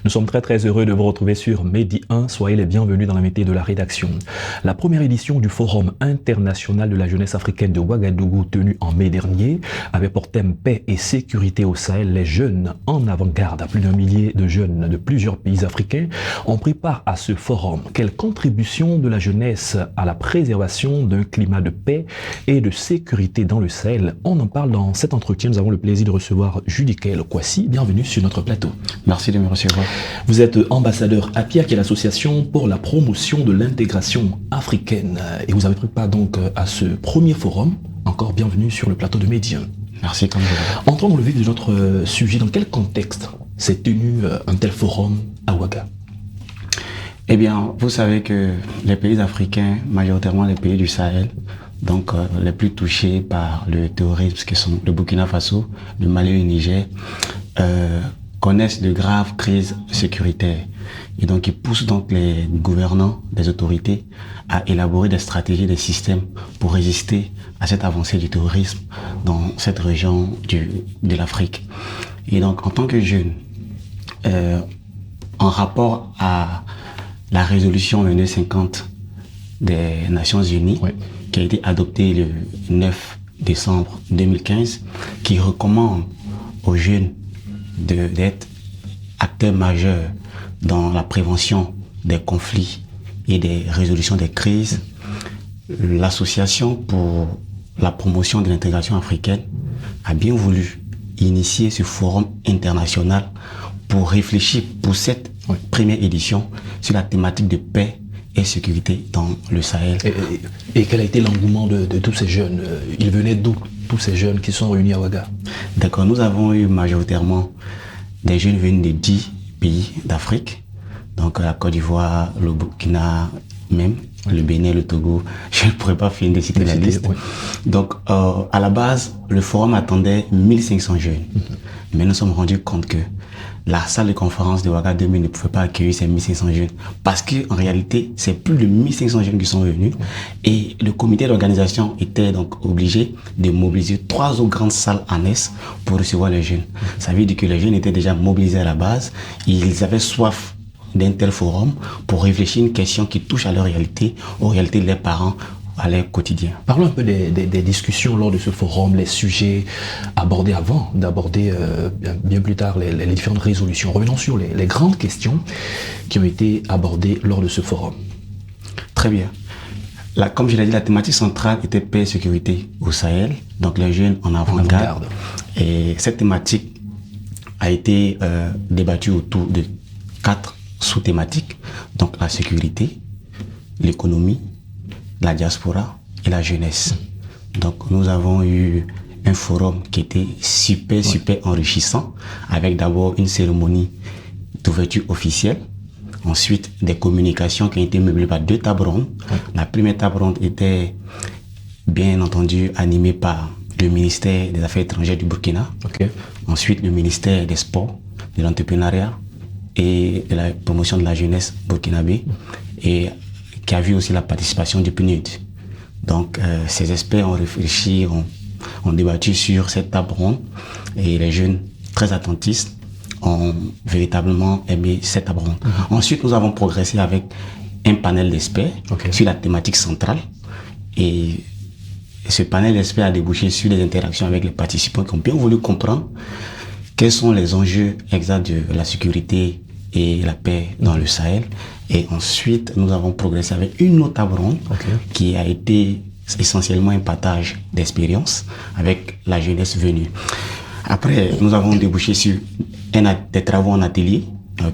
Nous sommes très heureux de vous retrouver sur Medi 1. Soyez les bienvenus dans la métier de la rédaction. La première édition du Forum international de la jeunesse africaine de Ouagadougou, tenu en mai dernier, avait pour thème paix et sécurité au Sahel. Les jeunes en avant-garde, plus d'un millier de jeunes de plusieurs pays africains ont pris part à ce forum. Quelle contribution de la jeunesse à la préservation d'un climat de paix et de sécurité dans le Sahel? On en parle dans cet entretien. Nous avons le plaisir de recevoir Judikel Kwasi. Bienvenue sur notre plateau. Merci de me recevoir. Vous êtes ambassadeur APIA, qui est l'association pour la promotion de l'intégration africaine. Et vous avez pris part donc à ce premier forum. Encore bienvenue sur le plateau de Medi 1. Merci, comme je Entrons dans le vif de notre sujet. Dans quel contexte s'est tenu un tel forum à Ouaga? Eh bien, vous savez que les pays africains, majoritairement les pays du Sahel, donc les plus touchés par le terrorisme, qui sont le Burkina Faso, le Mali et le Niger, connaissent de graves crises sécuritaires. Et donc, ils poussent donc les gouvernants, les autorités, à élaborer des stratégies, des systèmes pour résister à cette avancée du terrorisme dans cette région de l'Afrique. Et donc, en tant que jeune, en rapport à la résolution 2250 des Nations Unies, oui, qui a été adoptée le 9 décembre 2015, qui recommande aux jeunes d'être acteurs majeurs dans la prévention des conflits et des résolutions des crises. L'Association pour la promotion de l'intégration africaine a bien voulu initier ce forum international pour réfléchir pour cette première édition sur la thématique de paix et sécurité dans le Sahel. Et quel a été l'engouement de tous ces jeunes? Ils venaient d'où, tous ces jeunes qui sont réunis à Ouaga? D'accord, nous avons eu majoritairement des jeunes venus de 10 pays d'Afrique, donc la Côte d'Ivoire, le Burkina même, le Bénin, le Togo. Je ne pourrais pas finir de citer la liste. Oui. Donc, à la base, le forum attendait 1500 jeunes. Mais nous sommes rendus compte que la salle de conférence de Ouaga 2000 ne pouvait pas accueillir ces 1500 jeunes. Parce qu'en réalité, c'est plus de 1500 jeunes qui sont venus. Et le comité d'organisation était donc obligé de mobiliser 3 autres grandes salles annexes pour recevoir les jeunes. Ça veut dire que les jeunes étaient déjà mobilisés à la base. Ils avaient soif d'un tel forum pour réfléchir à une question qui touche à leur réalité, aux réalités de leurs parents, à leur quotidien. Parlons un peu des discussions lors de ce forum, les sujets abordés avant d'aborder bien plus tard les différentes résolutions. Revenons sur les grandes questions qui ont été abordées lors de ce forum. Très bien. Comme je l'ai dit, la thématique centrale était paix et sécurité au Sahel, donc les jeunes en avant-garde. Et cette thématique a été débattue autour de 4 sous-thématiques, donc la sécurité, l'économie, la diaspora et la jeunesse. Donc nous avons eu un forum qui était super enrichissant, avec d'abord une cérémonie d'ouverture officielle, ensuite des communications qui ont été meublées par 2 tables rondes. La première table ronde était bien entendu animée par le ministère des Affaires étrangères du Burkina, ensuite le ministère des Sports, de l'entrepreneuriat et de la promotion de la jeunesse burkinabé, et qui a vu aussi la participation du PNUD. Donc ces experts ont réfléchi, ont débattu sur cette table ronde, et les jeunes très attentistes ont véritablement aimé cette table ronde. Ensuite, nous avons progressé avec un panel d'experts sur la thématique centrale, et ce panel d'experts a débouché sur les interactions avec les participants qui ont bien voulu comprendre quels sont les enjeux exacts de la sécurité et la paix dans le Sahel. Et ensuite, nous avons progressé avec une autre table ronde qui a été essentiellement un partage d'expériences avec la jeunesse venue. Après, nous avons débouché sur des travaux en atelier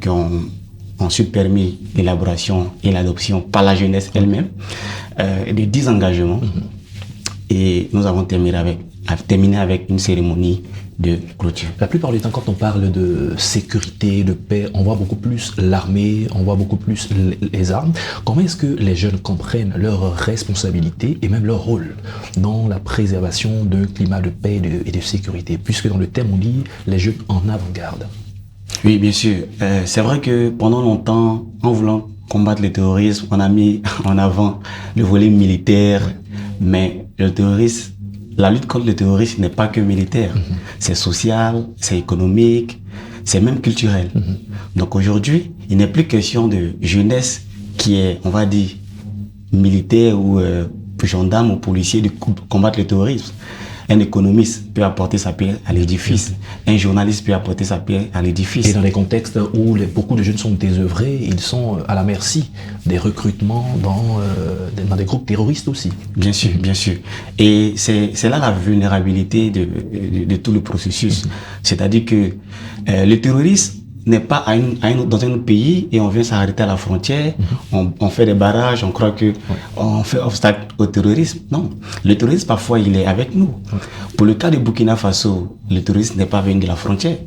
qui ont ensuite permis l'élaboration et l'adoption par la jeunesse elle-même de 10 engagements. Et nous avons terminé avec une cérémonie de clôture. La plupart du temps, quand on parle de sécurité, de paix, on voit beaucoup plus l'armée, on voit beaucoup plus les armes. Comment est-ce que les jeunes comprennent leurs responsabilités et même leur rôle dans la préservation d'un climat de paix et de sécurité, puisque dans le thème on dit les jeunes en avant-garde? Oui, bien sûr. C'est vrai que pendant longtemps, en voulant combattre le terrorisme, on a mis en avant le volet militaire, mais le terrorisme, la lutte contre le terrorisme n'est pas que militaire. C'est social, c'est économique, c'est même culturel. Donc aujourd'hui, il n'est plus question de jeunesse qui est, on va dire, militaire ou gendarme ou policier de combattre le terrorisme. Un économiste peut apporter sa pierre à l'édifice. Un journaliste peut apporter sa pierre à l'édifice. Et dans les contextes où beaucoup de jeunes sont désœuvrés, ils sont à la merci des recrutements dans des groupes terroristes aussi. Bien sûr, bien sûr. Et c'est là la vulnérabilité de tout le processus. C'est-à-dire que le terrorisme n'est pas dans un autre pays et on vient s'arrêter à la frontière, on fait des barrages, on croit que on fait obstacle au terrorisme. Non, le terrorisme parfois il est avec nous. Pour le cas de Burkina Faso, le terrorisme n'est pas venu de la frontière.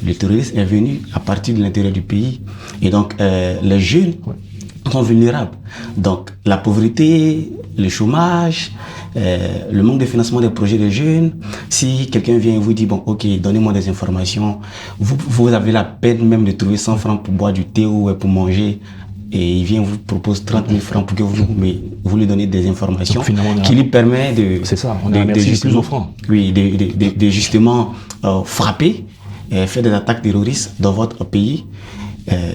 Le terrorisme est venu à partir de l'intérieur du pays. Et donc les jeunes sont vulnérables. Donc la pauvreté, le chômage, le manque de financement des projets de jeunes. Si quelqu'un vient et vous dit, bon, ok, donnez-moi des informations, vous avez la peine même de trouver 100 francs pour boire du thé ou pour manger, et il vient vous propose 30 000 francs pour que vous lui donnez des informations qui lui permet de... C'est ça, on est à merci plus offrant. Oui, de justement frapper, faire des attaques terroristes dans votre pays.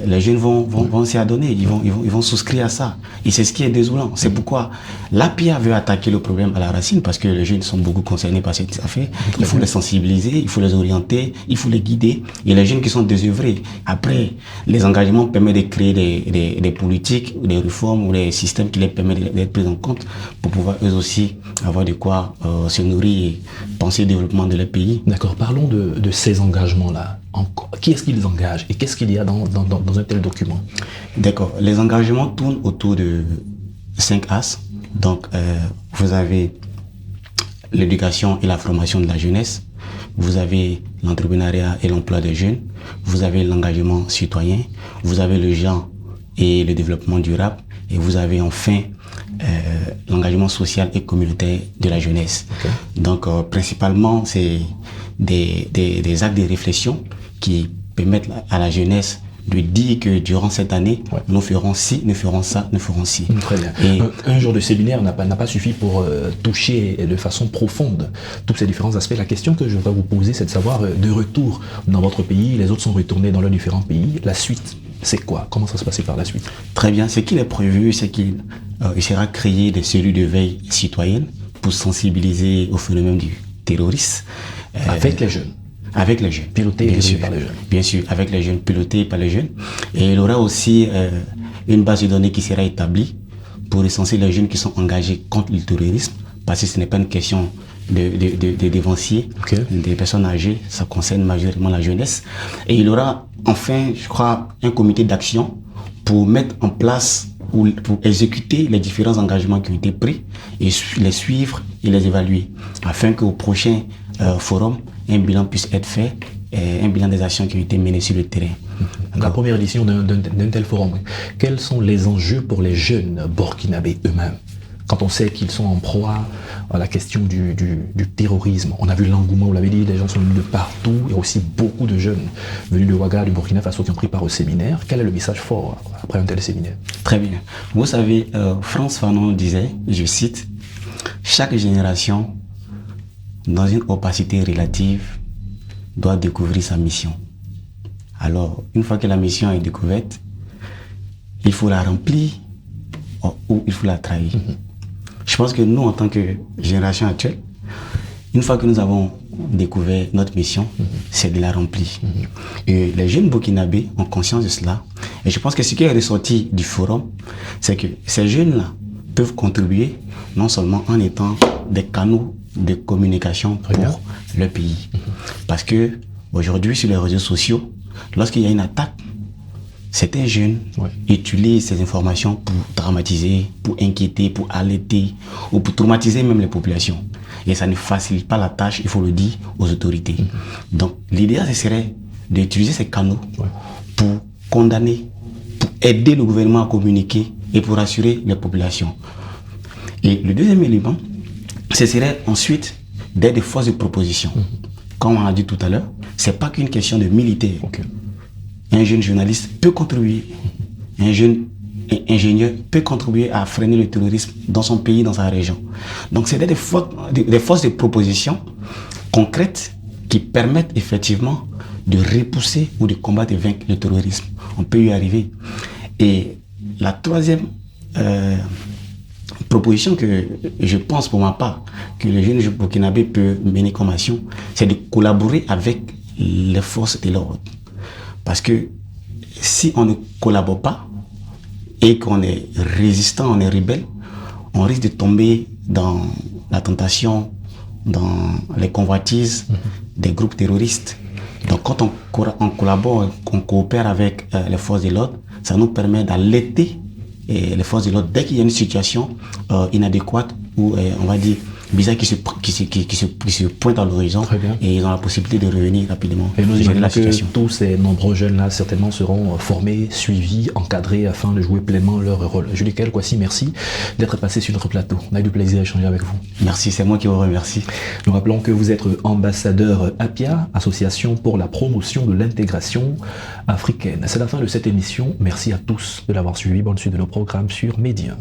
Les jeunes vont s'y adonner, ils vont souscrire à ça. Et c'est ce qui est désolant. C'est pourquoi l'APIA veut attaquer le problème à la racine, parce que les jeunes sont beaucoup concernés par cette affaire. Il faut les sensibiliser, il faut les orienter, il faut les guider. Et les jeunes qui sont désœuvrés, après, les engagements permettent de créer des politiques, des réformes ou des systèmes qui les permettent d'être pris en compte pour pouvoir eux aussi avoir de quoi se nourrir et penser au développement de leur pays. D'accord, parlons de ces engagements-là. Qui est-ce qu'ils engagent et qu'est-ce qu'il y a dans un tel document? D'accord. Les engagements tournent autour de 5 axes. Donc, vous avez l'éducation et la formation de la jeunesse. Vous avez l'entrepreneuriat et l'emploi des jeunes. Vous avez l'engagement citoyen. Vous avez le genre et le développement durable. Et vous avez enfin l'engagement social et communautaire de la jeunesse. Okay. Donc, principalement, c'est des actes de réflexion qui permettent à la jeunesse de dire que durant cette année, nous ferons ci, nous ferons ça, nous ferons ci. Très bien. Et un jour de séminaire n'a pas suffi pour toucher de façon profonde tous ces différents aspects. La question que je vais vous poser, c'est de savoir, de retour dans votre pays, les autres sont retournés dans leurs différents pays, la suite, c'est quoi? Comment ça se passe par la suite? Très bien. Ce qu'il est prévu, c'est qu'il sera créé des cellules de veille citoyenne pour sensibiliser au phénomène du terrorisme. Avec les jeunes. Avec les jeunes. Pilotés par les jeunes. Bien sûr, avec les jeunes, pilotés par les jeunes. Et il y aura aussi une base de données qui sera établie pour recenser les jeunes qui sont engagés contre le terrorisme, parce que ce n'est pas une question de dévanciers, des personnes âgées, ça concerne majoritairement la jeunesse. Et il y aura enfin, je crois, un comité d'action pour mettre en place ou pour exécuter les différents engagements qui ont été pris et les suivre et les évaluer, afin qu'au prochain forum, un bilan puisse être fait, un bilan des actions qui ont été menées sur le terrain. La première édition d'un tel forum, quels sont les enjeux pour les jeunes burkinabés eux-mêmes? Quand on sait qu'ils sont en proie à la question du terrorisme, on a vu l'engouement, vous l'avez dit, les gens sont venus de partout, il y a aussi beaucoup de jeunes venus de Ouaga, du Burkina Faso qui ont pris part au séminaire. Quel est le message fort après un tel séminaire? Très bien. Vous savez, Frantz Fanon disait, je cite, « Chaque génération, dans une opacité relative, doit découvrir sa mission. » Alors, une fois que la mission est découverte, il faut la remplir ou il faut la trahir. Je pense que nous, en tant que génération actuelle, une fois que nous avons découvert notre mission, c'est de la remplir. Et les jeunes burkinabés ont conscience de cela. Et je pense que ce qui est ressorti du forum, c'est que ces jeunes-là peuvent contribuer non seulement en étant des canaux de communication pour le pays. Parce que aujourd'hui, sur les réseaux sociaux, lorsqu'il y a une attaque, certains jeunes utilisent ces informations pour dramatiser, pour inquiéter, pour alerter ou pour traumatiser même les populations. Et ça ne facilite pas la tâche, il faut le dire, aux autorités. Donc l'idéal, ce serait d'utiliser ces canaux pour condamner, pour aider le gouvernement à communiquer et pour rassurer les populations. Et le deuxième élément, ce serait ensuite d'être des forces de proposition. Comme on a dit tout à l'heure, ce n'est pas qu'une question de militaire. Un jeune journaliste peut contribuer, un jeune ingénieur peut contribuer à freiner le terrorisme dans son pays, dans sa région. Donc c'est des forces de proposition concrètes qui permettent effectivement de repousser ou de combattre et vaincre le terrorisme. On peut y arriver. Et la troisième proposition que je pense pour ma part que les jeunes burkinabés peuvent mener comme action, c'est de collaborer avec les forces de l'ordre. Parce que si on ne collabore pas et qu'on est résistant, on est rebelle, on risque de tomber dans la tentation, dans les convoitises des groupes terroristes. Donc quand on collabore, on coopère avec les forces de l'ordre, ça nous permet d'alerter les forces de l'ordre dès qu'il y a une situation inadéquate ou on va dire bizarre qui se pointe à l'horizon, et ils ont la possibilité de revenir rapidement. Et nous imaginons que tous ces nombreux jeunes-là certainement seront formés, suivis, encadrés afin de jouer pleinement leur rôle. Julie Kel Kwasi, merci d'être passé sur notre plateau. On a eu du plaisir à échanger avec vous. Merci, c'est moi qui vous remercie. Nous rappelons que vous êtes ambassadeur APIA, Association pour la promotion de l'intégration africaine. C'est la fin de cette émission. Merci à tous de l'avoir suivi. Bonne suite de nos programmes sur Média.